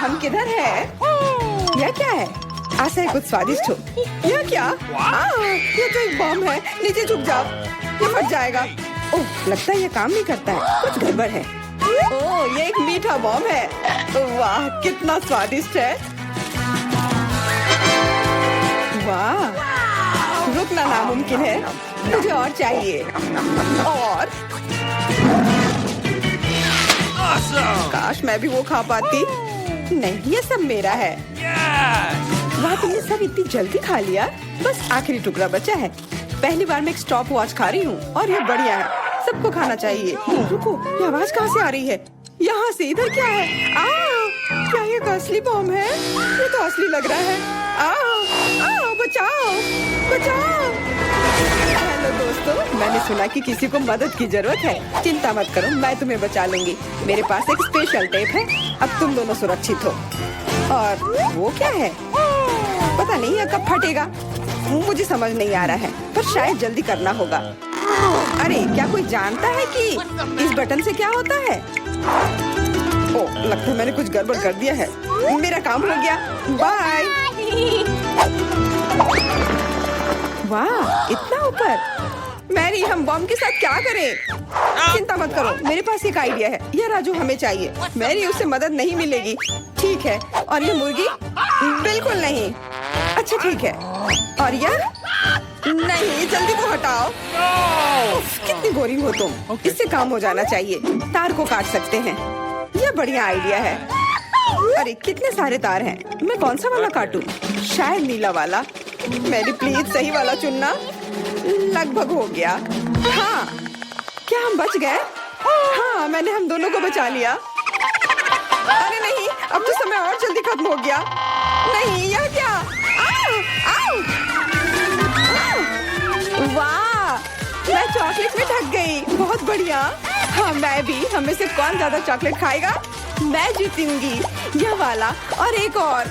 हम किधर है? यह क्या है? आशा है कुछ स्वादिष्ट हो। यह क्या? ये तो एक बम है। नीचे झुक जाओ, ये फट जाएगा। ओह, लगता है ये काम नहीं करता है। कुछ गड़बड़ है। ओह, ये एक मीठा बम है। वाह, कितना स्वादिष्ट है। वाह, रुकना नामुमकिन है। मुझे और चाहिए। और काश मैं भी वो खा पाती। नहीं, ये सब मेरा है। वाह, तुमने सब इतनी जल्दी खा लिया। बस आखिरी टुकड़ा बचा है। पहली बार मैं एक स्टॉप वॉच खा रही हूँ और ये बढ़िया है। सबको खाना चाहिए। रुको, ये आवाज कहाँ से आ रही है? यहाँ से। इधर क्या है? क्या ये असली बम है? ये तो असली लग रहा है। बचाओ, बचाओ। हेलो दोस्तों, मैंने सुना कि किसी को मदद की जरूरत है। चिंता मत करो, मैं तुम्हें बचा लूंगी। मेरे पास एक स्पेशल टेप है। अब तुम दोनों सुरक्षित हो। और वो क्या है? पता नहीं ये कब फटेगा। मुझे समझ नहीं आ रहा है, पर शायद जल्दी करना होगा। अरे, क्या कोई जानता है कि इस बटन से क्या होता है? ओह, लगता है मैंने कुछ गड़बड़ कर दिया है। मेरा काम हो गया। बाय। वाह, इतना ऊपर। मैरी, हम बम के साथ क्या करें? चिंता मत करो, मेरे पास एक आइडिया है। यह राजू हमें चाहिए। मैरी, उससे मदद नहीं मिलेगी। ठीक है। और ये मुर्गी? बिल्कुल नहीं। अच्छा, ठीक है। और यह? नहीं, जल्दी को हटाओ। कितनी बोरिंग हो तुम। इससे काम हो जाना चाहिए। तार को काट सकते हैं। यह बढ़िया आइडिया है। अरे, कितने सारे तार हैं। मैं कौन सा वाला काटूं? शायद नीला वाला। मेरी प्लीज सही वाला चुनना। लगभग हो गया। हाँ, क्या हम बच गए? हाँ, मैंने हम दोनों को बचा लिया। अरे नहीं, अब तो समय और जल्दी खत्म हो गया। नहीं, यह क्या? वाह, मैं चॉकलेट में ढक गई। बहुत बढ़िया। हाँ, मैं भी। हमें से कौन ज्यादा चॉकलेट खाएगा? मैं जीतूंगी। यह वाला और एक और।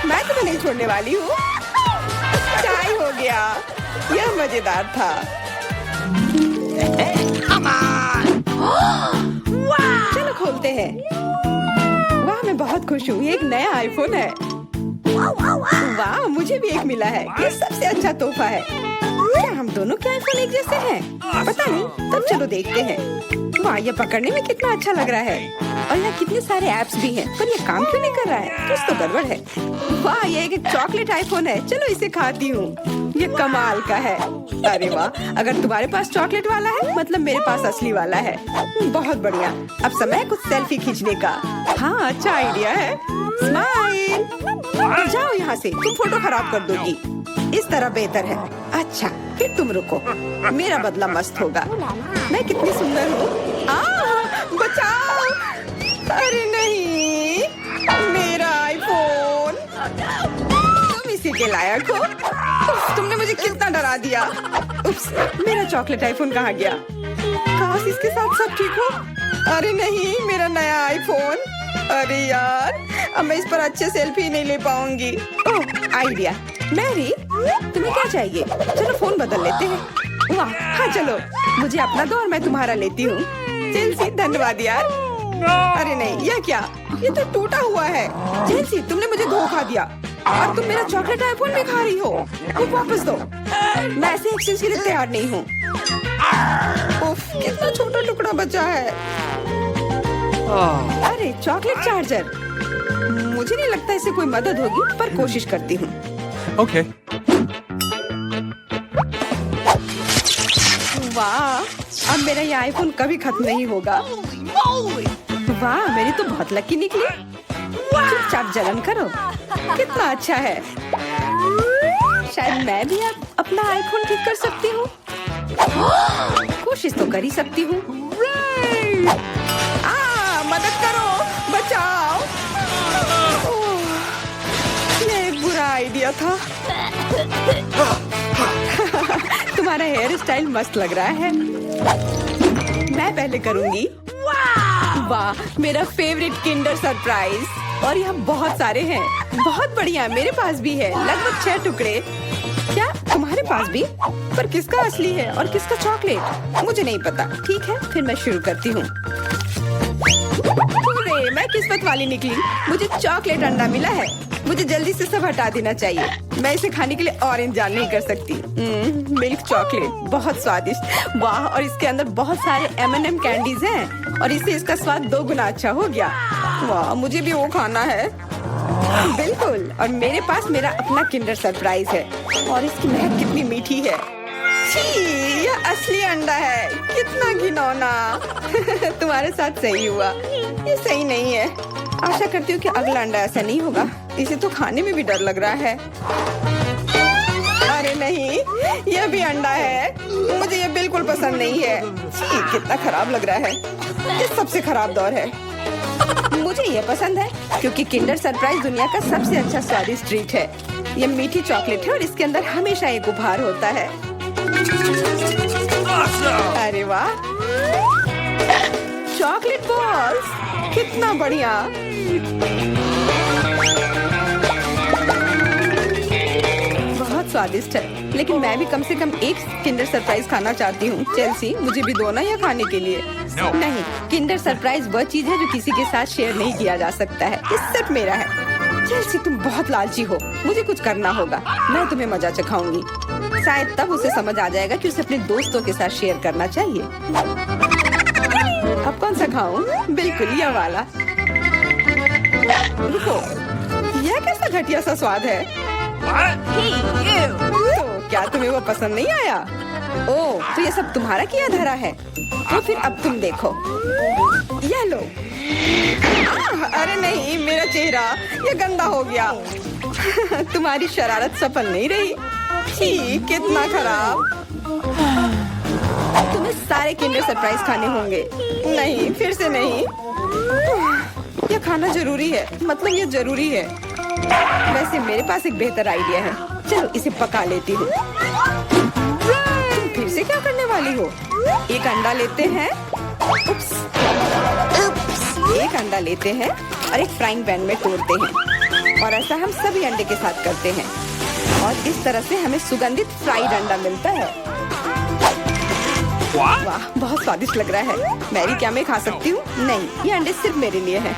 मैं तुम्हें नहीं छोड़ने वाली हूँ। चाय हो गया। यह मजेदार था। चलो खोलते हैं। वाह, मैं बहुत खुश हूँ। ये एक नया आईफोन है। वाह, मुझे भी एक मिला है। ये सबसे अच्छा तोहफा है। क्या हम दोनों के आईफोन एक जैसे हैं? पता नहीं, तब चलो देखते हैं। वाह, ये पकड़ने में कितना अच्छा लग रहा है। और यहाँ कितने सारे ऐप्स भी हैं, पर ये काम क्यों नहीं कर रहा है? कुछ तो गड़बड़ है। वाह, ये एक चॉकलेट आईफोन है। चलो इसे खाती हूँ। ये कमाल का है। अरे वाह, अगर तुम्हारे पास चॉकलेट वाला है, मतलब मेरे पास असली वाला है। बहुत बढ़िया। अब समय है कुछ सेल्फी खींचने का। हाँ, अच्छा आइडिया है। स्माइल। जाओ यहाँ से, तुम फोटो खराब कर दोगी। इस तरह बेहतर है। अच्छा, फिर तुम रुको। मेरा बदला मस्त होगा। मैं कितनी सुंदर हूँ। बचाओ। अरे नहीं, मेरा आईफोन। तुम इसी के लायक हो। तुमने मुझे कितना डरा दिया। उप्स, मेरा चॉकलेट आईफोन कहाँ गया? काश इसके साथ सब ठीक हो। अरे नहीं, मेरा नया आईफोन। अरे यार, अब मैं इस पर अच्छे सेल्फी नहीं ले पाऊंगी। ओह, आइडिया। मैरी, तुम्हें क्या चाहिए? चलो फोन बदल लेते हैं। वाह, हाँ चलो। मुझे अपना दो और मैं तुम्हारा लेती हूँ। जेलसी, धन्यवाद यार। अरे नहीं, यह क्या? ये तो टूटा हुआ है। जेलसी, तुमने मुझे धोखा दिया और तुम मेरा चॉकलेट आईफोन भी खा रही हो। वो वापस दो। मैं ऐसे एक्सचेंज के लिए तैयार नहीं हूँ। उफ, कितना छोटा टुकड़ा बचा है। अरे, चॉकलेट चार्जर। मुझे नहीं लगता इसे कोई मदद होगी, पर कोशिश करती हूँ। Okay. वाह, अब मेरा ये आईफोन कभी खत्म नहीं होगा। वाह, मेरी तो बहुत लकी निकली। चुपचाप जलन करो। कितना अच्छा है। शायद मैं भी अब अपना आईफोन ठीक कर सकती हूँ। कोशिश तो कर ही सकती हूँ। मदद करो, बचाओ। ये एक बुरा आइडिया था। तुम्हारा हेयर स्टाइल मस्त लग रहा है। मैं पहले करूंगी। वाह, मेरा फेवरेट किंडर सरप्राइज। और यहाँ बहुत सारे हैं। बहुत बढ़िया, मेरे पास भी है। लगभग 6 टुकड़े। क्या तुम्हारे पास भी? पर किसका असली है और किसका चॉकलेट? मुझे नहीं पता। ठीक है, फिर मैं शुरू करती हूँ। अरे मैं किस्मत वाली निकली, मुझे चॉकलेट अंडा मिला है। मुझे जल्दी से सब हटा देना चाहिए। मैं इसे खाने के लिए और इंतजार नहीं कर सकती। मिल्क चॉकलेट बहुत स्वादिष्ट, वाह। और इसके अंदर बहुत सारे M&M कैंडीज हैं और इससे इसका स्वाद 2 गुना अच्छा हो गया। वाह, मुझे भी वो खाना है। बिल्कुल, और मेरे पास मेरा अपना किंडर सरप्राइज है और इसकी महक कितनी मीठी है। छी, यह असली अंडा है, कितना घिनौना। तुम्हारे साथ सही हुआ, ये सही नहीं है। आशा करती हूँ कि अगला अंडा ऐसा नहीं होगा। इसे तो खाने में भी डर लग रहा है। अरे नहीं, यह भी अंडा है। मुझे यह बिल्कुल पसंद नहीं है। छी, कितना खराब लग रहा है। ये सबसे खराब दौर है। मुझे यह पसंद है क्योंकि किंडर सरप्राइज दुनिया का सबसे अच्छा स्वादिष्ट ट्रीट है। यह मीठी चॉकलेट है और इसके अंदर हमेशा एक उपहार होता है। अरे वाह, चॉकलेट बॉल्स, कितना बढ़िया। बहुत स्वादिष्ट है, लेकिन मैं भी कम से कम एक किंडर सरप्राइज खाना चाहती हूँ। चेल्सी, मुझे भी दो ना यह खाने के लिए। नहीं, किंडर सरप्राइज वह चीज है जो किसी के साथ शेयर नहीं किया जा सकता है। ये सिर्फ मेरा है। चेल्सी, तुम बहुत लालची हो। मुझे कुछ करना होगा। मैं तुम्हें मजा चखाऊंगी। शायद तब उसे समझ आ जाएगा कि उसे अपने दोस्तों के साथ शेयर करना चाहिए। अब कौन सा खाऊं? बिल्कुल यह वाला। रुको, यह कैसा घटिया सा स्वाद है। तो क्या तुम्हें वो पसंद नहीं आया? ओह, तो ये सब तुम्हारा किया धरा है। तो फिर अब तुम देखो, यह लो। अरे नहीं, मेरा चेहरा ये गंदा हो गया। तुम्हारी शरारत सफल नहीं रही। छी, कितना खराब। तुम्हें सारे किंडर सरप्राइज खाने होंगे। नहीं, फिर से नहीं। यह खाना जरूरी है, मतलब यह जरूरी है। वैसे मेरे पास एक बेहतर आइडिया है। चलो इसे पका लेती हूँ। तुम फिर से क्या करने वाली हो? एक अंडा लेते हैं। उप्स, एक अंडा लेते हैं और एक फ्राइंग पैन में तोड़ते हैं और ऐसा हम सभी अंडे के साथ करते हैं और इस तरह से हमें सुगंधित फ्राइड अंडा मिलता है। वाह, बहुत स्वादिष्ट लग रहा है। मैरी, क्या मैं खा सकती हूँ? नहीं, ये अंडे सिर्फ मेरे लिए हैं।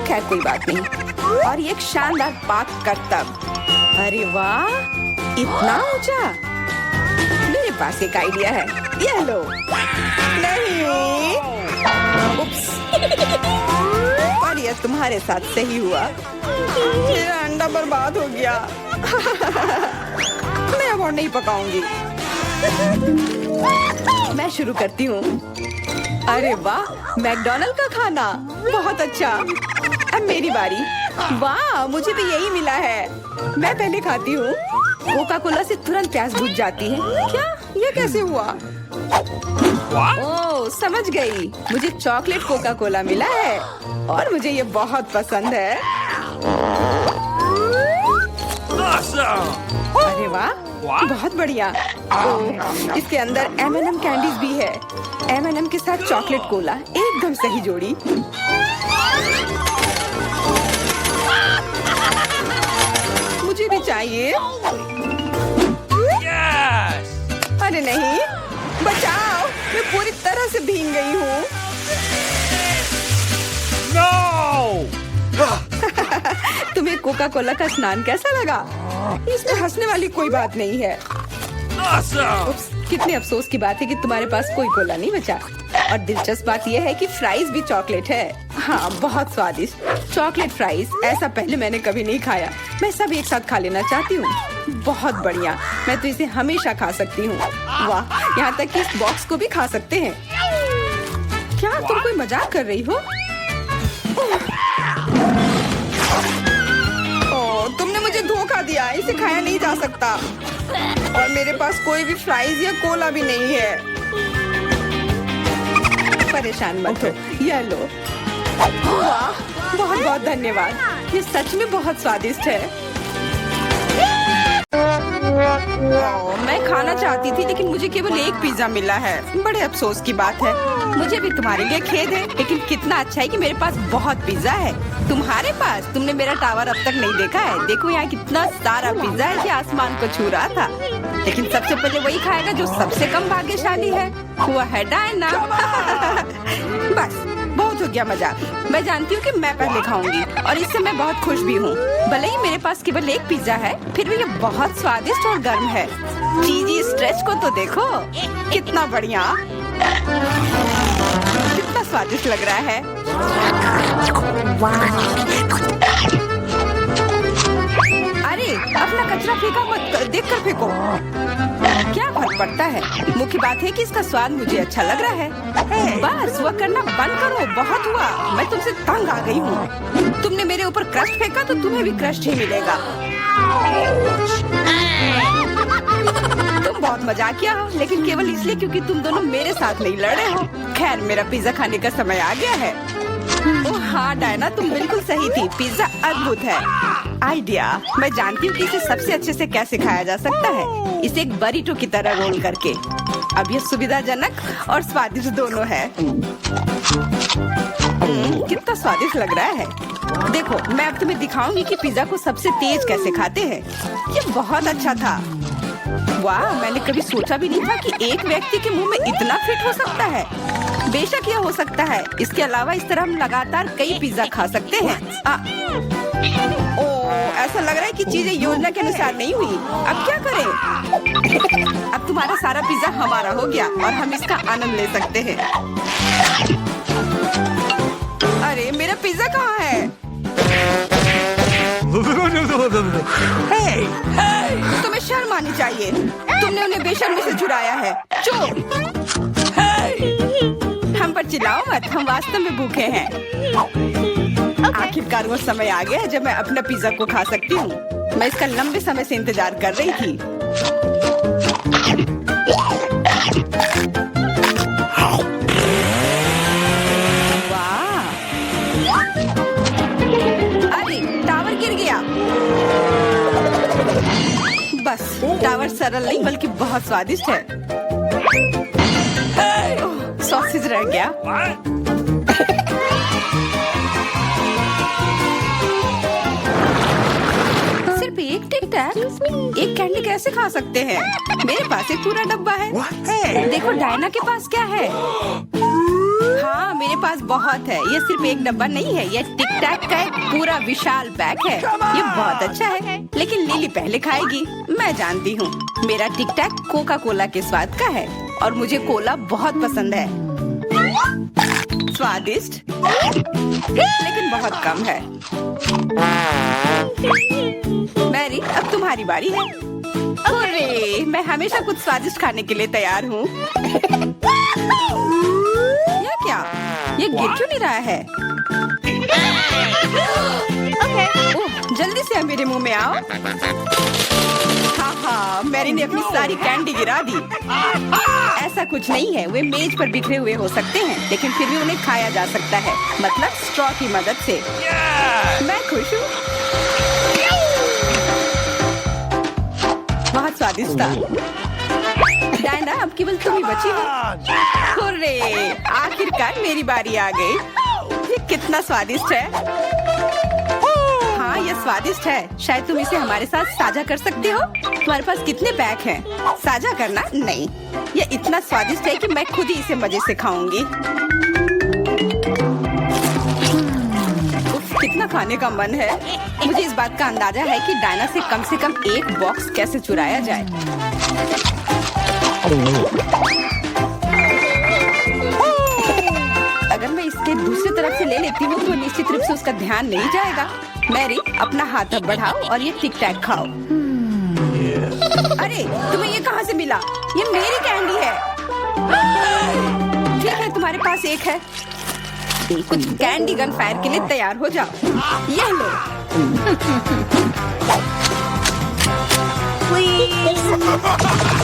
खैर कोई बात नहीं। और ये एक शानदार पाक करतब। अरे वाह, इतना ऊंचा। मेरे पास एक आइडिया है। ये लो। नहीं, उप्स। पर यह तुम्हारे साथ सही हुआ। मेरा अंडा बर्बाद हो गया। मैं अब और नहीं पकाऊंगी। मैं शुरू करती हूँ। अरे वाह, मैकडॉनल्ड का खाना, बहुत अच्छा। अब मेरी बारी। वाह, मुझे भी यही मिला है। मैं पहले खाती हूँ। कोका कोला से तुरंत प्यास बुझ जाती है। क्या? ये कैसे हुआ? ओह, समझ गई। मुझे चॉकलेट कोका कोला मिला है और मुझे ये बहुत पसंद है। अरे वाह, बहुत बढ़िया। ओह, इसके अंदर M&M कैंडीज भी है। M&M के साथ चॉकलेट कोला, एकदम सही जोड़ी। मुझे भी चाहिए। अरे नहीं, बचाओ, मैं पूरी तरह से भीग गई हूँ। तुम्हें कोका कोला का स्नान कैसा लगा? इसमें हंसने वाली कोई बात नहीं है। उप्स, कितने अफसोस की बात है कि तुम्हारे पास कोई कोला नहीं बचा। और दिलचस्प बात यह है कि फ्राइज भी चॉकलेट है। हाँ, बहुत स्वादिष्ट चॉकलेट फ्राइज। ऐसा पहले मैंने कभी नहीं खाया। मैं सब एक साथ खा लेना चाहती हूँ। बहुत बढ़िया, मैं तो इसे हमेशा खा सकती हूँ। वाह, यहाँ तक कि इस बॉक्स को भी खा सकते हैं। क्या तुम कोई मजाक कर रही हो? ओह, तुमने मुझे धोखा दिया। इसे खाया नहीं जा सकता और मेरे पास कोई भी फ्राइज या कोला भी नहीं है। परेशान मत हो, यह लो। वाह, बहुत बहुत धन्यवाद। ये सच में बहुत स्वादिष्ट है। मैं खाना चाहती थी लेकिन मुझे केवल एक पिज्जा मिला है। बड़े अफसोस की बात है। मुझे भी तुम्हारे लिए खेद है, लेकिन कितना अच्छा है कि मेरे पास बहुत पिज्जा है। तुम्हारे पास? तुमने मेरा टावर अब तक नहीं देखा है। देखो यहाँ कितना सारा पिज्जा है कि आसमान को छू रहा था। लेकिन सबसे पहले वही खाएगा जो सबसे कम भाग्यशाली है। वो है डायना। बस, बहुत बहुत हो गया मजाक। मैं जानती हूँ कि मैं पहले खाऊंगी और इससे मैं बहुत खुश भी हूँ। भले ही मेरे पास केवल एक पिज्जा है, फिर भी ये बहुत स्वादिष्ट और गर्म है। चीजी स्ट्रेच को तो देखो, कितना बढ़िया, कितना स्वादिष्ट लग रहा है। अरे अपना कचरा फेंका मत, देखकर फेंको। क्या फर्क पड़ता है, मुख्य बात है कि इसका स्वाद मुझे अच्छा लग रहा है। बस वह करना बंद करो, बहुत हुआ, मैं तुमसे तंग आ गई हूँ। तुमने मेरे ऊपर क्रस्ट फेंका तो तुम्हें भी क्रस्ट ही मिलेगा। तुम बहुत मजाकिया हो, लेकिन केवल इसलिए क्योंकि तुम दोनों मेरे साथ नहीं लड़े हो। खैर, मेरा पिज्जा खाने का समय आ गया है। ओह हाँ डायना, तुम बिल्कुल सही थी, पिज्जा अद्भुत है। आइडिया, मैं जानती हूँ कि इसे सबसे अच्छे से कैसे खाया जा सकता है, इसे एक बरीटो की तरह रोल करके। अब यह सुविधाजनक और स्वादिष्ट दोनों है। कितना स्वादिष्ट लग रहा है। देखो, मैं अब तुम्हें दिखाऊंगी कि पिज्जा को सबसे तेज कैसे खाते हैं। ये बहुत अच्छा था। वाह, मैंने कभी सोचा भी नहीं था कि एक व्यक्ति के मुंह में इतना फिट हो सकता है। बेशक यह हो सकता है। इसके अलावा इस तरह हम लगातार कई पिज्जा खा सकते हैं। ऐसा लग रहा है कि चीजें योजना के अनुसार नहीं हुई। अब क्या करें? अब तुम्हारा सारा पिज्जा हमारा हो गया और हम इसका आनंद ले सकते हैं। अरे मेरा पिज्जा कहाँ है? तुम्हें शर्म आनी चाहिए, तुमने उन्हें बेशर्मी से चुराया है। चुप! हम पर चिल्लाओ मत, हम वास्तव में भूखे हैं। आखिरकार वो समय आ गया है जब मैं अपना पिज्जा को खा सकती हूँ। मैं इसका लंबे समय से इंतजार कर रही थी। वाह! अरे टावर गिर गया। बस टावर सरल नहीं बल्कि बहुत स्वादिष्ट है। सॉसेज रह गया। सिर्फ एक टिक टैक, एक कैंडी कैसे खा सकते हैं? मेरे पास एक पूरा डब्बा है। देखो डायना के पास क्या है। हाँ, मेरे पास बहुत है। ये सिर्फ एक डब्बा नहीं है, ये टिक टैक का एक पूरा विशाल पैक है। ये बहुत अच्छा है, लेकिन लिली पहले खाएगी। मैं जानती हूँ, मेरा टिक टैक कोका कोला के स्वाद का है और मुझे कोला बहुत पसंद है। स्वादिष्ट, लेकिन बहुत कम है। मैरी, अब तुम्हारी बारी है। अरे, मैं हमेशा कुछ स्वादिष्ट खाने के लिए तैयार हूँ। यह क्या? ये गिर क्यों नहीं रहा है? ओह, जल्दी से मेरे मुंह में आओ। हाँ, मैरी ने अपनी सारी कैंडी गिरा दी। ऐसा कुछ नहीं है, वे मेज पर बिखरे हुए हो सकते हैं, लेकिन फिर भी उन्हें खाया जा सकता है, मतलब स्ट्रॉ की मदद से। मैं खुश हूँ। बहुत स्वादिष्ट था। डायना, अब केवल तुम ही बची हो। हुर्रे, आखिरकार मेरी बारी आ गई। ये कितना स्वादिष्ट है। हाँ, ये स्वादिष्ट है। शायद तुम इसे हमारे साथ साझा कर सकते हो। तुम्हारे पास कितने पैक हैं? साझा करना नहीं। ये इतना स्वादिष्ट है कि मैं खुद ही इसे मजे से खाऊंगी। कितना खाने का मन है। मुझे इस बात का अंदाजा है कि डायना से कम एक बॉक्स कैसे चुराया जाए। अगर मैं इसके दूसरी तरफ से ले लेती हूँ तो निश्चित रूप से उसका ध्यान नहीं जाएगा। मैरी, अपना हाथ अब बढ़ाओ और ये टिक टैक खाओ। अरे, तुम्हें ये कहाँ से मिला? ये मेरी कैंडी है। ठीक है, तुम्हारे पास एक है। कुछ कैंडी गन फायर के लिए तैयार हो जाओ। ये लो।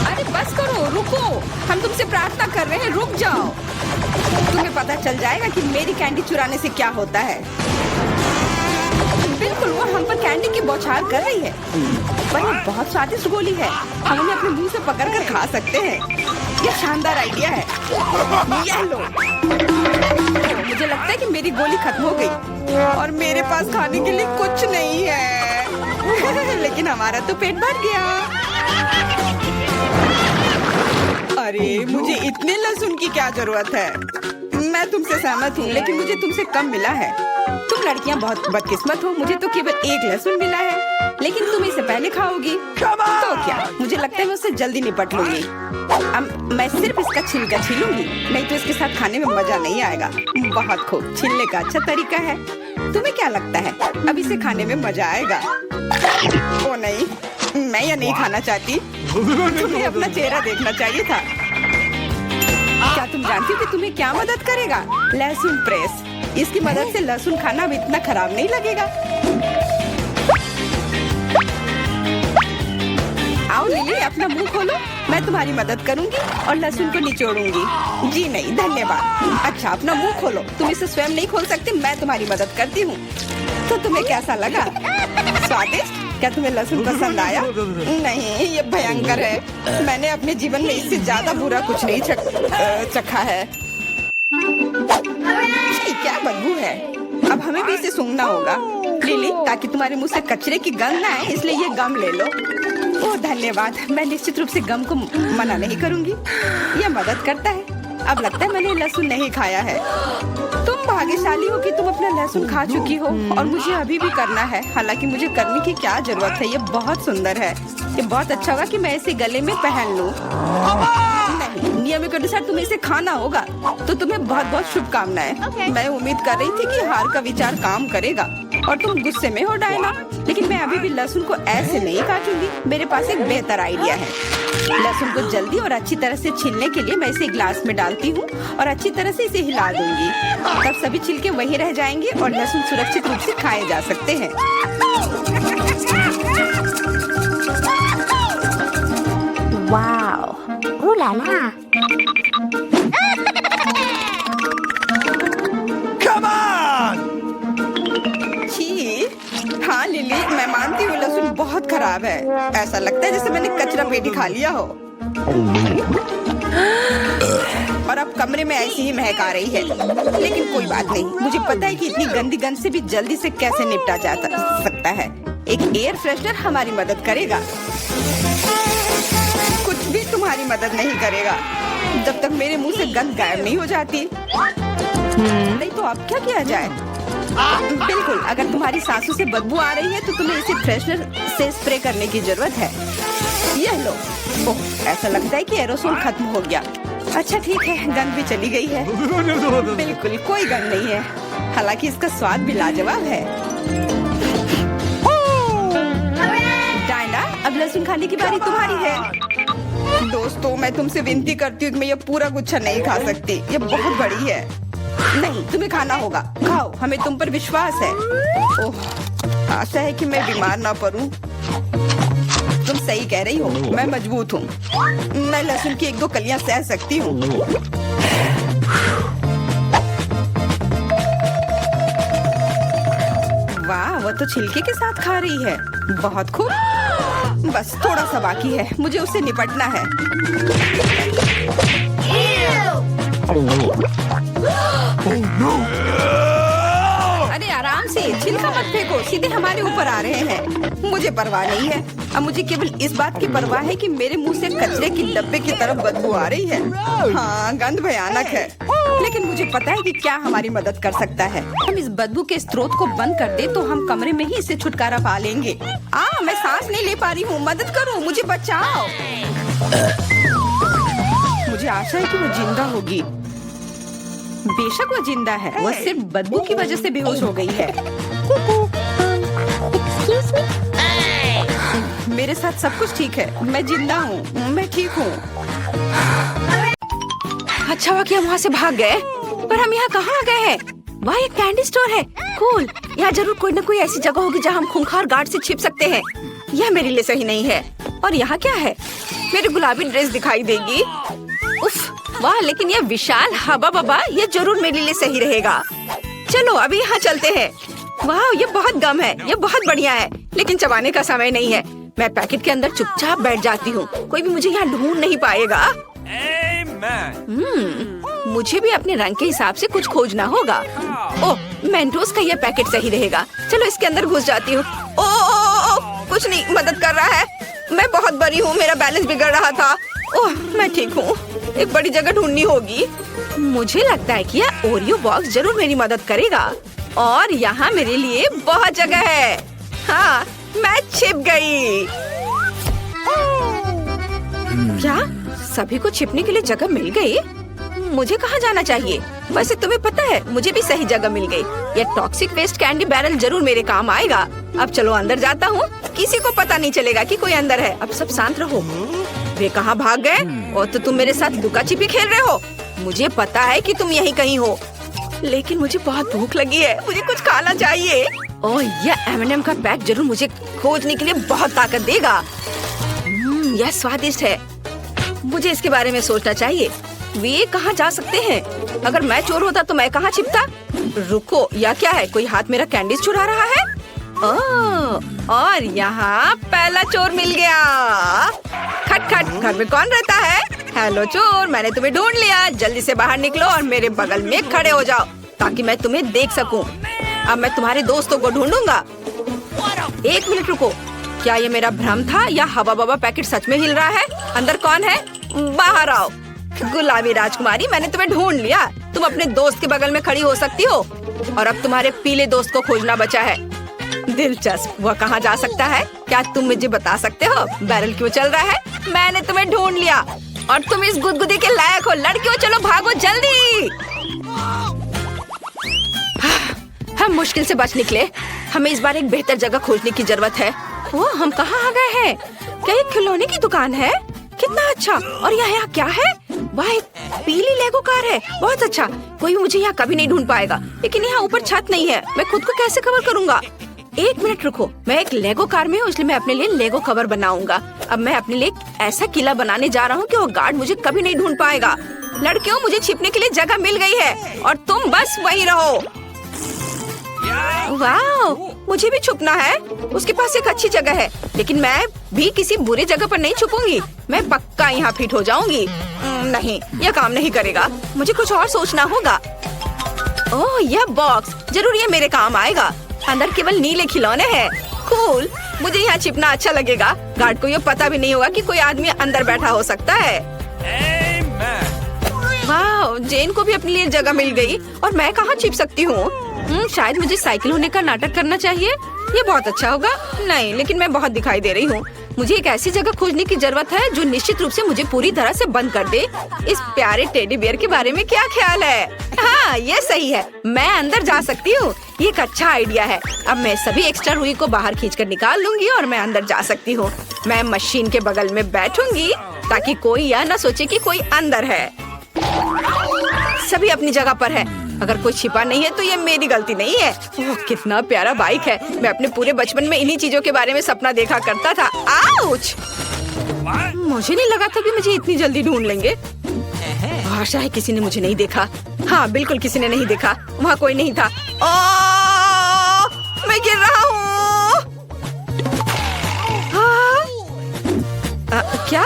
अरे बस करो, रुको। हम तुमसे प्रार्थना कर रहे हैं, रुक जाओ। तुम्हें पता चल जाएगा कि मेरी कैंडी चुराने से क्या होता है। बिल्कुल, वो हम पर कैंडी की बौछार कर रही है। पर ये बहुत स्वादिष्ट गोली है, हम उन्हें अपने मुंह से पकड़कर खा सकते हैं। ये शानदार आइडिया है। ये लो। मुझे लगता है कि मेरी गोली खत्म हो गई और मेरे पास खाने के लिए कुछ नहीं है। लेकिन हमारा तो पेट भर गया। अरे, मुझे इतने लहसुन की क्या जरूरत है? मैं तुमसे सहमत हूँ, लेकिन मुझे तुमसे कम मिला है। तुम लड़कियाँ बहुत बदकिस्मत हो, मुझे तो केवल 1 लहसुन मिला है, लेकिन तुम इसे पहले खाओगी तो क्या? मुझे लगता है मैं उससे जल्दी निपट लूंगी। अब मैं सिर्फ इसका छिलका छीलूंगी, नहीं तो इसके साथ खाने में मजा नहीं आएगा। बहुत खूब, छीलने का अच्छा तरीका है। तुम्हें क्या लगता है अब इसे खाने में मजा आएगा? ओ नहीं, मैं यह नहीं खाना चाहती। तुम्हें अपना चेहरा देखना चाहिए था। क्या तुम जानती हो कि तुम्हें क्या मदद करेगा? लहसुन प्रेस। इसकी मदद से लहसुन खाना अब इतना खराब नहीं लगेगा। आओ लिली, अपना मुंह खोलो, मैं तुम्हारी मदद करूंगी और लहसुन को निचोड़ूंगी। जी नहीं, धन्यवाद। अच्छा, अपना मुंह खोलो। तुम इसे स्वयं नहीं खोल सकती, मैं तुम्हारी मदद करती हूँ। तो तुम्हें कैसा लगा? स्वादिष्ट? क्या तुम्हें लहसुन पसंद आया? नहीं, ये भयंकर है। मैंने अपने जीवन में इससे ज्यादा बुरा कुछ नहीं चखा है। क्या बदबू है। अब हमें भी इसे सूंघना होगा लिली, ताकि तुम्हारे मुंह से कचरे की गंध ना आए, इसलिए ये गम ले लो। ओह धन्यवाद, मैं निश्चित रूप से गम को मना नहीं करूंगी, यह मदद करता है। अब लगता है मैंने लहसुन नहीं खाया है। तुम भाग्यशाली हो कि तुम अपना लहसुन खा चुकी हो, और मुझे अभी भी करना है। हालांकि मुझे करने की क्या जरूरत है, ये बहुत सुंदर है। ये बहुत अच्छा होगा कि मैं इसे गले में पहन लूं। नहीं, नियम के अनुसार तुम्हें इसे खाना होगा। तो तुम्हें बहुत बहुत शुभकामनाएं। मैं उम्मीद कर रही थी कि हार का विचार काम करेगा और तुम गुस्से में हो डायना, लेकिन मैं अभी भी लहसुन को ऐसे नहीं काटूंगी। मेरे पास एक बेहतर आइडिया है। लहसुन को जल्दी और अच्छी तरह से छीलने के लिए मैं इसे ग्लास में डालती हूँ और अच्छी तरह से इसे हिला दूंगी। तब सभी छिलके वहीं रह जाएंगे और लहसुन सुरक्षित रूप से खाए जा सकते हैं। Wow, ooh la la। Come on! छी, हाँ लिली, मैं मानती हूँ लहसुन बहुत खराब है। ऐसा लगता है जैसे मैंने कचरा पेटी खा लिया हो। और अब कमरे में ऐसी ही महक आ रही है, लेकिन कोई बात नहीं। मुझे पता है कि इतनी गंदी गंध से भी जल्दी से कैसे निपटा जा सकता है। एक एयर फ्रेशनर हमारी मदद करेगा। कुछ भी तुम्हारी मदद नहीं करेगा जब तक मेरे मुंह से गंध गायब नहीं हो जाती। नहीं तो अब क्या किया जाए? बिल्कुल, अगर तुम्हारी सांसों से बदबू आ रही है तो तुम्हें इसे फ्रेशनर से स्प्रे करने की जरूरत है। यह लो। ओह, ऐसा लगता है कि एरोसोल खत्म हो गया। अच्छा ठीक है, गंध भी चली गई है। बिल्कुल कोई गंध नहीं है, हालांकि इसका स्वाद भी लाजवाब है। डायना, अब लहसुन खाने की बारी तुम्हारी है। दोस्तों, मैं तुमसे विनती करती हूँ कि मैं ये पूरा गुच्छा नहीं खा सकती, ये बहुत बड़ी है। नहीं, तुम्हें खाना होगा। खाओ, हमें तुम पर विश्वास है। ओह, आशा है कि मैं बीमार ना पड़ूं। तुम सही कह रही हो, मैं मजबूत हूँ। मैं लहसुन की 1-2 कलियां सह सकती हूँ। वाह, वो तो छिलके के साथ खा रही है। बहुत खूब। बस थोड़ा सा बाकी है, मुझे उससे निपटना है। अरे आराम से, छिलका मत फेंको, सीधे हमारे ऊपर आ रहे हैं। मुझे परवाह नहीं है। अब मुझे केवल इस बात की परवाह है कि मेरे मुंह से कचरे की डब्बे की तरफ बदबू आ रही है। हाँ, गंध भयानक है, लेकिन मुझे पता है कि क्या हमारी मदद कर सकता है। हम इस बदबू के स्रोत को बंद कर दे तो हम कमरे में ही इससे छुटकारा पा लेंगे। मैं सांस नहीं ले पा रही हूँ, मदद करो, मुझे बचाओ। मुझे आशा है कि वो जिंदा होगी। बेशक वो जिंदा है, वो सिर्फ बदबू की वजह से बेहोश हो गई है। Excuse me? मेरे साथ सब कुछ ठीक है, मैं जिंदा हूँ, मैं ठीक हूँ। अच्छा हुआ कि हम वहाँ से भाग गए, पर हम यहाँ कहाँ आ गए हैं? वहाँ एक कैंडी स्टोर है। कूल, यहाँ जरूर कोई न कोई ऐसी जगह होगी जहाँ हम खूंखार गार्ड से छिप सकते हैं। यह मेरे लिए सही नहीं है। और यहाँ क्या है? मेरी गुलाबी ड्रेस दिखाई देगी। उफ, वाह, लेकिन यह विशाल हवा बबा, यह जरूर मेरे लिए सही रहेगा। चलो अभी यहाँ चलते हैं। वाह, ये बहुत गम है, ये बहुत बढ़िया है, लेकिन चबाने का समय नहीं है। मैं पैकेट के अंदर चुपचाप बैठ जाती हूँ, कोई भी मुझे यहाँ ढूंढ नहीं पाएगा। मुझे भी अपने रंग के हिसाब से कुछ खोजना होगा। ओह, मेंटोस का यह पैकेट सही रहेगा। चलो इसके अंदर घुस जाती हूँ। ओह, कुछ नहीं मदद कर रहा है। मैं बहुत बड़ी हूँ, मेरा बैलेंस बिगड़ रहा था। ओह, मैं ठीक हूँ। एक बड़ी जगह ढूंढनी होगी। मुझे लगता है कि यह ओरियो बॉक्स जरूर मेरी मदद करेगा और यहाँ मेरे लिए बहुत जगह है। हाँ, मैं छिप गई। क्या सभी को छिपने के लिए जगह मिल गई? मुझे कहाँ जाना चाहिए? वैसे तुम्हें पता है, मुझे भी सही जगह मिल गई। यह टॉक्सिक वेस्ट कैंडी बैरल जरूर मेरे काम आएगा। अब चलो अंदर जाता हूँ। किसी को पता नहीं चलेगा कि कोई अंदर है। अब सब शांत रहो। वे कहाँ भाग गए? और तो तुम मेरे साथ लुका छिपी खेल रहे हो। मुझे पता है कि तुम यहीं कहीं हो, लेकिन मुझे बहुत भूख लगी है। मुझे कुछ खाना चाहिए। ओह, यह M&M का पैक जरूर मुझे खोजने के लिए बहुत ताकत देगा। यह स्वादिष्ट है। मुझे इसके बारे में सोचना चाहिए। वे कहाँ जा सकते हैं? अगर मैं चोर होता तो मैं कहाँ छिपता? रुको, या क्या है? कोई हाथ मेरा कैंडीज चुरा रहा है? ओह, और यहाँ पहला चोर मिल गया। खट खट, घर में कौन रहता है? हेलो चोर, मैंने तुम्हें ढूंढ लिया। जल्दी से बाहर निकलो और मेरे बगल में खड़े हो जाओ ताकि मैं तुम्हें देख सकूं। अब मैं तुम्हारे दोस्तों को ढूंढूंगा। एक मिनट रुको, क्या ये मेरा भ्रम था या हवा बवा पैकेट सच में हिल रहा है? अंदर कौन है? बाहर आओ। गुलाबी राजकुमारी, मैंने तुम्हें ढूंढ लिया। तुम अपने दोस्त के बगल में खड़ी हो सकती हो और अब तुम्हारे पीले दोस्त को खोजना बचा है। दिलचस्प, वह कहाँ जा सकता है? क्या तुम मुझे बता सकते हो? बैरल क्यों चल रहा है? मैंने तुम्हें ढूंढ लिया और तुम इस गुदगुदी के लायक हो। लड़कियों, चलो भागो जल्दी। हम मुश्किल से बच निकले। हमें इस बार एक बेहतर जगह खोजने की जरूरत है। वो हम कहाँ आ गए हैं? क्या ये खिलौने की दुकान है? कितना अच्छा। और यहाँ क्या है? वह एक पीली लेगो कार है। बहुत अच्छा। कोई मुझे यहाँ कभी नहीं ढूंढ पाएगा। लेकिन यहाँ ऊपर छत नहीं है। मैं खुद को कैसे कवर करूँगा? एक मिनट रुको, मैं एक लेगो कार में हूँ, इसलिए मैं अपने लिए लेगो कवर बनाऊंगा। अब मैं अपने लिए ऐसा किला बनाने जा रहा हूँ कि वो गार्ड मुझे कभी नहीं ढूंढ पाएगा। लड़कियों, मुझे छिपने के लिए जगह मिल गई है और तुम बस वहीं रहो। वाह, मुझे भी छुपना है। उसके पास एक अच्छी जगह है, लेकिन मैं भी किसी बुरी जगह पर नहीं छुपूंगी। मैं पक्का यहाँ फिट हो जाऊंगी। नहीं, यह काम नहीं करेगा। मुझे कुछ और सोचना होगा। ओह, यह बॉक्स जरूर ये मेरे काम आएगा। अंदर केवल नीले खिलौने हैं। कूल, मुझे यहाँ छिपना अच्छा लगेगा। गार्ड को ये पता भी नहीं होगा कि कोई आदमी अंदर बैठा हो सकता है। वाह, जेन को भी अपने लिए जगह मिल गई और मैं कहाँ छिप सकती हूँ? शायद मुझे साइकिल होने का नाटक करना चाहिए। ये बहुत अच्छा होगा। नहीं, लेकिन मैं बहुत दिखाई दे रही हूँ। मुझे एक ऐसी जगह खोजने की जरूरत है जो निश्चित रूप से मुझे पूरी तरह से बंद कर दे। इस प्यारे टेडी बियर के बारे में क्या ख्याल है? हाँ, ये सही है। मैं अंदर जा सकती हूँ। ये एक अच्छा आइडिया है। अब मैं सभी एक्स्ट्रा रुई को बाहर खींचकर निकाल लूंगी और मैं अंदर जा सकती हूँ। मैं मशीन के बगल में बैठूंगी ताकि कोई यह न सोचे कि कोई अंदर है। सभी अपनी जगह पर है। अगर कोई छिपा नहीं है तो ये मेरी गलती नहीं है। ओह, कितना प्यारा बाइक है। मैं अपने पूरे बचपन में इन्हीं चीजों के बारे में सपना देखा करता था। आउच! मुझे नहीं लगा था कि मुझे इतनी जल्दी ढूंढ लेंगे। आशा है किसी ने मुझे नहीं देखा। हाँ, बिल्कुल किसी ने नहीं देखा। वहाँ कोई नहीं था। ओह, मैं गिर रहा हूँ। क्या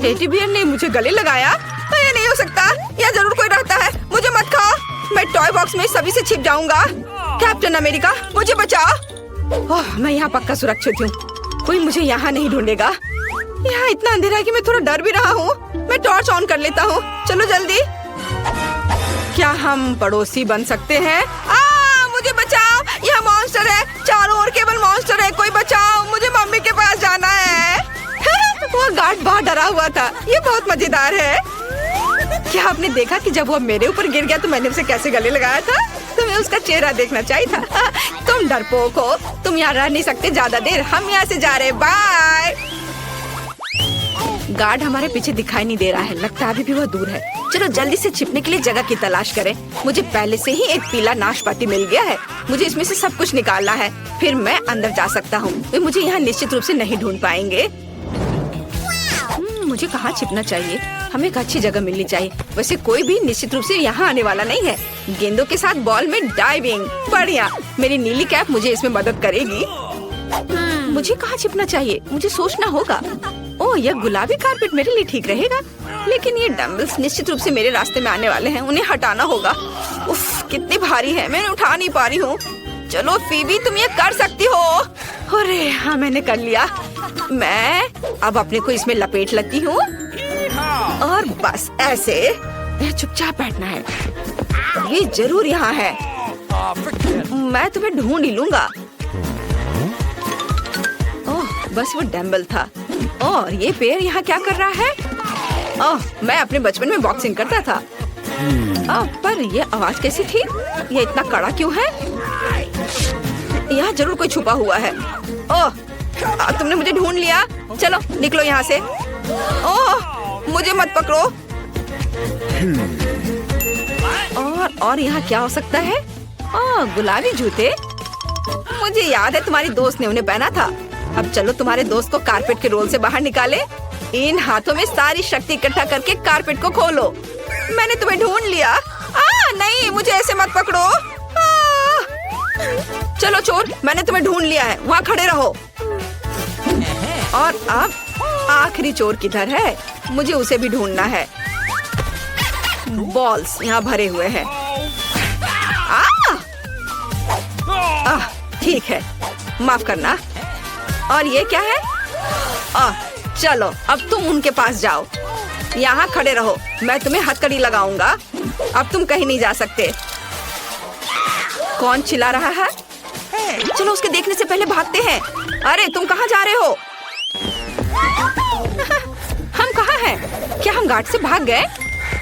टेडी बियर ने मुझे गले लगाया? ये नहीं हो सकता। यहाँ जरूर कोई रहता है। मुझे मत खाओ। मैं टॉय बॉक्स में सभी से छिप जाऊंगा। कैप्टन अमेरिका, मुझे बचाओ। ओह, मैं यहाँ पक्का सुरक्षित हूँ। कोई मुझे यहाँ नहीं ढूंढेगा। यहाँ इतना अंधेरा है कि मैं थोड़ा डर भी रहा हूँ। मैं टॉर्च ऑन कर लेता हूँ। चलो जल्दी। क्या हम पड़ोसी बन सकते हैं? मुझे बचाओ। यहाँ मॉन्स्टर है। चारों ओर केवल मॉन्स्टर है। कोई बचाओ। मुझे मम्मी के पास जाना है। वो गार्ड बहुत डरा हुआ था। ये बहुत मजेदार है। क्या आपने देखा कि जब वो मेरे ऊपर गिर गया तो मैंने उसे कैसे गले लगाया था? तुम्हें उसका चेहरा देखना चाहिए था। तुम डरपोक हो। तुम यहाँ रह नहीं सकते ज्यादा देर। हम यहाँ से जा रहे। बाय। गार्ड हमारे पीछे दिखाई नहीं दे रहा है। लगता है अभी भी वह दूर है। चलो जल्दी से छिपने के लिए जगह की तलाश करें। मुझे पहले से ही एक पीला नाशपाती मिल गया है। मुझे इसमें से सब कुछ निकालना है, फिर मैं अंदर जा सकता हूँ। वे मुझे यहाँ निश्चित रूप से नहीं ढूंढ पाएंगे। मुझे कहाँ छिपना चाहिए? हमें एक अच्छी जगह मिलनी चाहिए। वैसे कोई भी निश्चित रूप से यहाँ आने वाला नहीं है। गेंदों के साथ बॉल में डाइविंग, बढ़िया। मेरी नीली कैप मुझे इसमें मदद करेगी। मुझे कहाँ छिपना चाहिए? मुझे सोचना होगा। ओह, यह गुलाबी कारपेट मेरे लिए ठीक रहेगा, लेकिन ये डम्बल्स निश्चित रूप से मेरे रास्ते में आने वाले हैं। उन्हें हटाना होगा। उफ, कितनी भारी है। मैं उठा नहीं पा रही हूँ। चलो फीबी, तुम ये कर सकती हो। अरे हाँ, मैंने कर लिया। मैं अब अपने को इसमें लपेट लेती हूँ। और बस ऐसे चुपचाप बैठना है। ये जरूर यहाँ है। मैं तुम्हें ढूंढ ही लूंगा। ओह, बस वो डम्बल था। और ये पेड़ यहाँ क्या कर रहा है? ओह, मैं अपने बचपन में बॉक्सिंग करता था। पर ये आवाज कैसी थी? ये इतना कड़ा क्यों है? यहाँ जरूर कोई छुपा हुआ है। ओह, तुमने मुझे ढूंढ लिया। चलो निकलो यहाँ से। ओह, मुझे मत पकड़ो। और यहाँ क्या हो सकता है? ओह, गुलाबी जूते। मुझे याद है तुम्हारी दोस्त ने उन्हें पहना था। अब चलो तुम्हारे दोस्त को कारपेट के रोल से बाहर निकाले। इन हाथों में सारी शक्ति इकट्ठा करके कारपेट को खोलो। मैंने तुम्हें ढूंढ लिया। नहीं, मुझे ऐसे मत पकड़ो। चलो चोर, मैंने तुम्हें ढूंढ लिया है। वहाँ खड़े रहो। और अब आखिरी चोर किधर है? मुझे उसे भी ढूंढना है। बॉल्स यहाँ भरे हुए हैं। ठीक है, माफ करना। और ये क्या है? चलो अब तुम उनके पास जाओ। यहाँ खड़े रहो, मैं तुम्हें हथकड़ी लगाऊंगा। अब तुम कहीं नहीं जा सकते। कौन चिल्ला रहा है? चलो उसके देखने से पहले भागते हैं। अरे तुम कहाँ जा रहे हो? हम कहाँ हैं? क्या हम गार्ड से भाग गए?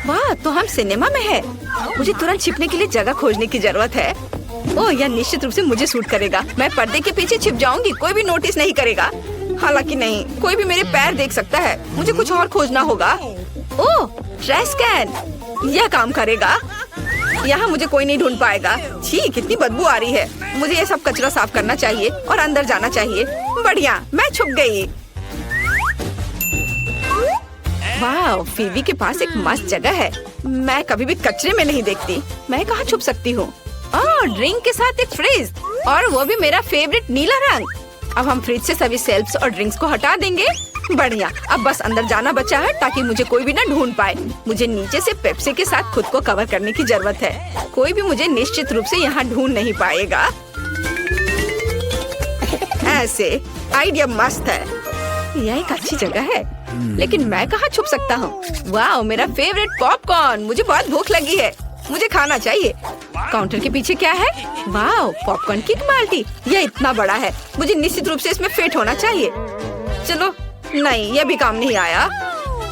वाह, तो हम सिनेमा में हैं। मुझे तुरंत छिपने के लिए जगह खोजने की जरूरत है। ओह, यह निश्चित रूप से मुझे सूट करेगा। मैं पर्दे के पीछे छिप जाऊंगी, कोई भी नोटिस नहीं करेगा। हालांकि नहीं, कोई भी मेरे पैर देख सकता है। मुझे कुछ और खोजना होगा। ओह, ट्रैश कैन, यह काम करेगा। यहाँ मुझे कोई नहीं ढूंढ पाएगा। छी, कितनी बदबू आ रही है। मुझे ये सब कचरा साफ करना चाहिए और अंदर जाना चाहिए। बढ़िया, मैं छुप गई। वाह, फीबी के पास एक मस्त जगह है। मैं कभी भी कचरे में नहीं देखती। मैं कहाँ छुप सकती हूँ? ड्रिंक के साथ एक फ्रिज, और वो भी मेरा फेवरेट नीला रंग। अब हम फ्रिज से सभी सेल्फ्स और ड्रिंक्स को हटा देंगे। बढ़िया, अब बस अंदर जाना बचा है ताकि मुझे कोई भी ना ढूंढ पाए। मुझे नीचे से पेप्सी के साथ खुद को कवर करने की जरूरत है। कोई भी मुझे निश्चित रूप से यहाँ ढूंढ नहीं पाएगा। ऐसे आइडिया मस्त है। यह एक अच्छी जगह है, लेकिन मैं कहाँ छुप सकता हूँ? वाह, मेरा फेवरेट पॉपकॉर्न। मुझे बहुत भूख लगी है, मुझे खाना चाहिए। काउंटर के पीछे क्या है? वाह, पॉपकॉर्न की बाल्टी। यह इतना बड़ा है, मुझे निश्चित रूप से इसमें फिट होना चाहिए। चलो, नहीं, यह भी काम नहीं आया।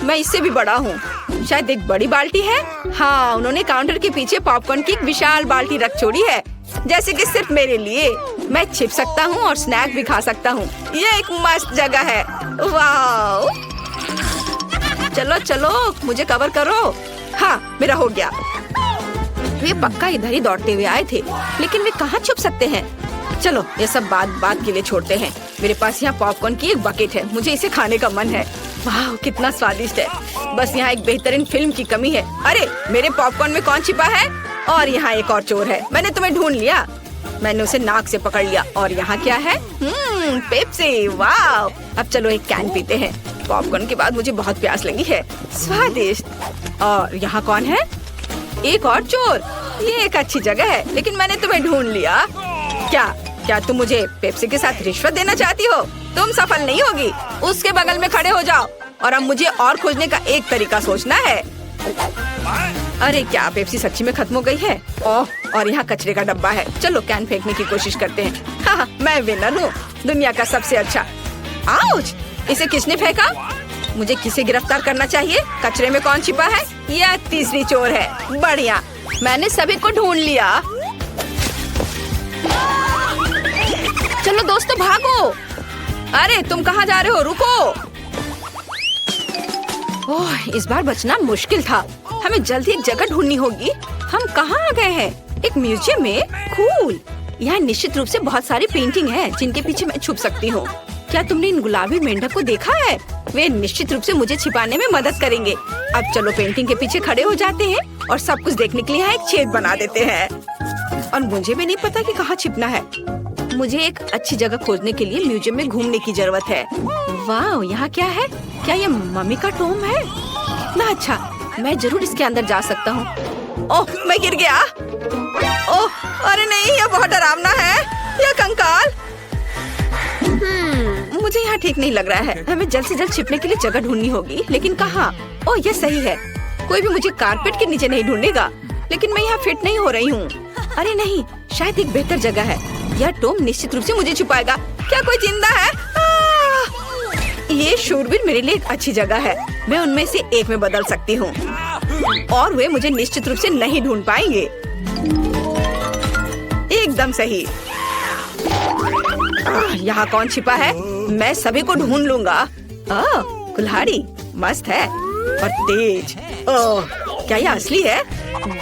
मैं इससे भी बड़ा हूँ। शायद एक बड़ी बाल्टी है। हाँ, उन्होंने काउंटर के पीछे पॉपकॉर्न की एक विशाल बाल्टी रख छोड़ी है, जैसे कि सिर्फ मेरे लिए। मैं छिप सकता हूँ और स्नैक भी खा सकता हूँ। यह एक मस्त जगह है। वाह, चलो चलो, मुझे कवर करो। हाँ, मेरा हो गया। वे पक्का इधर ही दौड़ते हुए आए थे, लेकिन वे कहाँ छुप सकते हैं? चलो, ये सब बात के लिए छोड़ते हैं। मेरे पास यहाँ पॉपकॉर्न की एक बकेट है, मुझे इसे खाने का मन है। वाह, कितना स्वादिष्ट है। बस यहाँ एक बेहतरीन फिल्म की कमी है। अरे, मेरे पॉपकॉर्न में कौन छिपा है? और यहाँ एक और चोर है। मैंने तुम्हें ढूंढ लिया। मैंने उसे नाक से पकड़ लिया। और यहाँ क्या है? पेप्सी। वाह, अब चलो एक कैन पीते हैं। पॉपकॉर्न के बाद मुझे बहुत प्यास लगी है। स्वादिष्ट। और यहाँ कौन है? एक और चोर। ये एक अच्छी जगह है, लेकिन मैंने तुम्हें ढूंढ लिया। क्या तुम मुझे पेप्सी के साथ रिश्वत देना चाहती हो? तुम सफल नहीं होगी। उसके बगल में खड़े हो जाओ। और अब मुझे और खोजने का एक तरीका सोचना है। अरे, क्या पेप्सी सच्ची में खत्म हो गई है? ओह, और यहाँ कचरे का डब्बा है। चलो कैन फेंकने की कोशिश करते हैं। हाँ, मैं विनर हूँ, दुनिया का सबसे अच्छा। आउच! इसे किसने फेंका? मुझे किसे गिरफ्तार करना चाहिए? कचरे में कौन छिपा है? यह तीसरी चोर है। बढ़िया, मैंने सभी को ढूंढ लिया। चलो दोस्तों, भागो। अरे, तुम कहाँ जा रहे हो? रुको। ओह, इस बार बचना मुश्किल था। हमें जल्दी एक जगह ढूंढनी होगी। हम कहाँ आ गए हैं? एक म्यूजियम में? कूल। यहाँ निश्चित रूप से बहुत सारी पेंटिंग है जिनके पीछे मैं छुप सकती हूँ। क्या तुमने इन गुलाबी मेंढक को देखा है? वे निश्चित रूप से मुझे छिपाने में मदद करेंगे। अब चलो पेंटिंग के पीछे खड़े हो जाते हैं और सब कुछ देखने के लिए यहाँ एक छेद बना देते हैं। और मुझे भी नहीं पता कि कहाँ छिपना है। मुझे एक अच्छी जगह खोजने के लिए म्यूजियम में घूमने की जरूरत है। वाह, यहाँ क्या है? क्या ये मम्मी का टॉम है? कितना अच्छा, मैं जरूर इसके अंदर जा सकता हूँ। ओह, मैं गिर गया। ओह, अरे नहीं, यह बहुत डरावना है। यह कंकाल। मुझे यहाँ ठीक नहीं लग रहा है। हमें जल्द से जल्द छिपने के लिए जगह ढूंढनी होगी, लेकिन कहाँ? ओह ये सही है। कोई भी मुझे कारपेट के नीचे नहीं ढूंढेगा, लेकिन मैं यहाँ फिट नहीं हो रही हूँ। अरे नहीं, शायद एक बेहतर जगह है। यह टॉम निश्चित रूप से मुझे छुपाएगा। क्या कोई जिंदा है? ये शूरवीर मेरे लिए एक अच्छी जगह है। मैं उनमें से एक में बदल सकती हूँ और वे मुझे निश्चित रूप से नहीं ढूंढ पाएंगे। एकदम सही। यहाँ कौन छिपा है? मैं सभी को ढूंढ लूंगा। कुल्हाड़ी मस्त है और तेज। ओह, क्या यह असली है?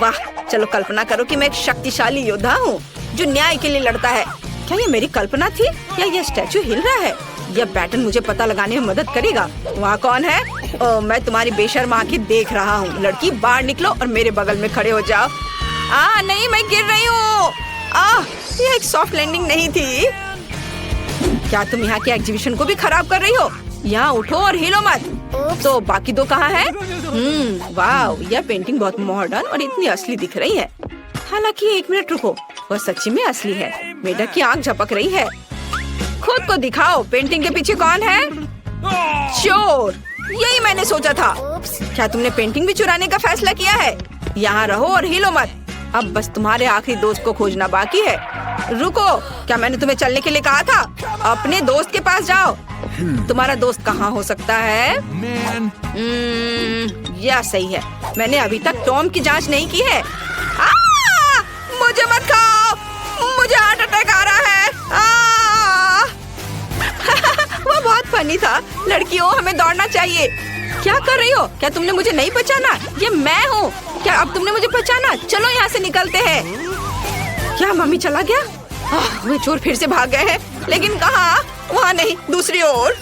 वाह, चलो कल्पना करो कि मैं एक शक्तिशाली योद्धा हूँ जो न्याय के लिए लड़ता है। क्या ये मेरी कल्पना थी या यह स्टैचू हिल रहा है? यह पैटर्न मुझे पता लगाने में मदद करेगा। वहाँ कौन है? ओह, मैं तुम्हारी बेशर्म आंखें देख रहा हूँ। लड़की बाहर निकलो और मेरे बगल में खड़े हो जाओ। नहीं, मैं गिर रही हूँ। यह एक सॉफ्ट लैंडिंग नहीं थी। क्या तुम यहाँ के एग्जीबिशन को भी खराब कर रही हो? यहाँ उठो और हिलो मत। तो बाकी दो कहाँ हैं? वाह, यह पेंटिंग बहुत मॉडर्न और इतनी असली दिख रही है। हालांकि एक मिनट रुको, वह सच्ची में असली है। मेढक की आंख झपक रही है। खुद को दिखाओ, पेंटिंग के पीछे कौन है? चोर, यही मैंने सोचा था। क्या तुमने पेंटिंग भी चुराने का फैसला किया है? यहाँ रहो और हिलो मत। अब बस तुम्हारे आखिरी दोस्त को खोजना बाकी है। रुको, क्या मैंने तुम्हें चलने के लिए कहा था? अपने दोस्त के पास जाओ। तुम्हारा दोस्त कहाँ हो सकता है? यह सही है। मैंने अभी तक टॉम की जांच नहीं की है। मुझे मत खाओ, मुझे हार्ट अटैक आ रहा है। वो बहुत फनी था। लड़कियों, हमें दौड़ना चाहिए। क्या कर रही हो? क्या तुमने मुझे नहीं पहचाना? ये मैं हूँ। क्या अब तुमने मुझे पहचाना? चलो यहाँ से निकलते हैं। क्या मम्मी चला गया? वे चोर फिर से भाग गए हैं, लेकिन कहाँ? वहाँ नहीं, दूसरी ओर।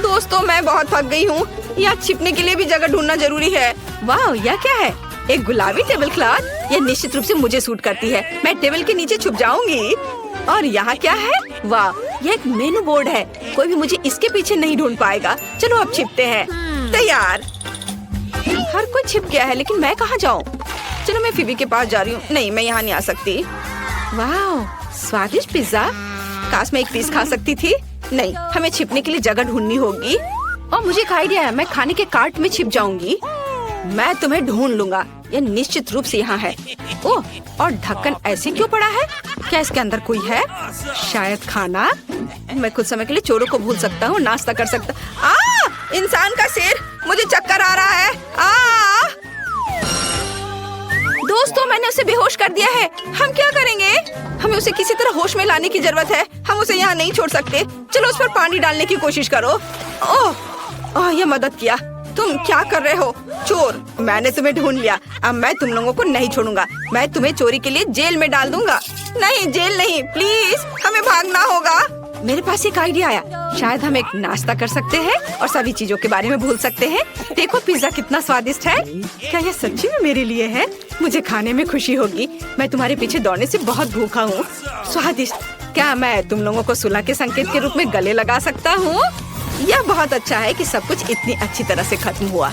दोस्तों, मैं बहुत थक गई हूँ। यहाँ छिपने के लिए भी जगह ढूंढना जरूरी है। वाह, यह क्या है? एक गुलाबी टेबल क्लॉथ। यह निश्चित रूप से मुझे सूट करती है। मैं टेबल के नीचे छुप जाऊंगी। और यहाँ क्या है? वाह, यह एक मेनू बोर्ड है। कोई भी मुझे इसके पीछे नहीं ढूंढ पाएगा। चलो अब छिपते हैं। तैयार। हर कोई छिप गया है, लेकिन मैं कहाँ जाऊँ? चलो मैं फिबी के पास जा रही हूँ। नहीं, मैं यहाँ नहीं आ सकती। वाह, स्वादिष्ट पिज्जा। काश मैं एक पीस खा सकती थी। नहीं, हमें छिपने के लिए जगह ढूंढनी होगी। और मुझे एक आइडिया है। मैं खाने के कार्ट में छिप जाऊंगी। मैं तुम्हें ढूंढ लूंगा। यह निश्चित रूप से यहाँ है। ओह, और ढक्कन ऐसे क्यों पड़ा है? क्या इसके अंदर कोई है? शायद खाना। मैं कुछ समय के लिए चोरों को भूल सकता हूँ, नाश्ता कर सकता। इंसान का सिर, मुझे चक्कर आ रहा है। दोस्तों, मैंने उसे बेहोश कर दिया है। हम क्या करेंगे? हमें उसे किसी तरह होश में लाने की जरूरत है। हम उसे यहाँ नहीं छोड़ सकते। चलो उस पर पानी डालने की कोशिश करो। ओह, यह मदद किया। तुम क्या कर रहे हो? चोर, मैंने तुम्हें ढूंढ लिया। अब मैं तुम लोगों को नहीं छोड़ूंगा। मैं तुम्हें चोरी के लिए जेल में डाल दूंगा। नहीं, जेल नहीं, प्लीज, हमें भागना होगा। मेरे पास एक आइडिया आया। शायद हम एक नाश्ता कर सकते हैं और सभी चीजों के बारे में भूल सकते हैं। देखो, पिज्जा कितना स्वादिष्ट है। क्या यह सच्ची में मेरे लिए है? मुझे खाने में खुशी होगी। मैं तुम्हारे पीछे दौड़ने से बहुत भूखा हूँ। स्वादिष्ट। क्या मैं तुम लोगों को सुलह के संकेत के रूप में गले लगा सकता हूँ? यह बहुत अच्छा है कि सब कुछ इतनी अच्छी तरह से खत्म हुआ।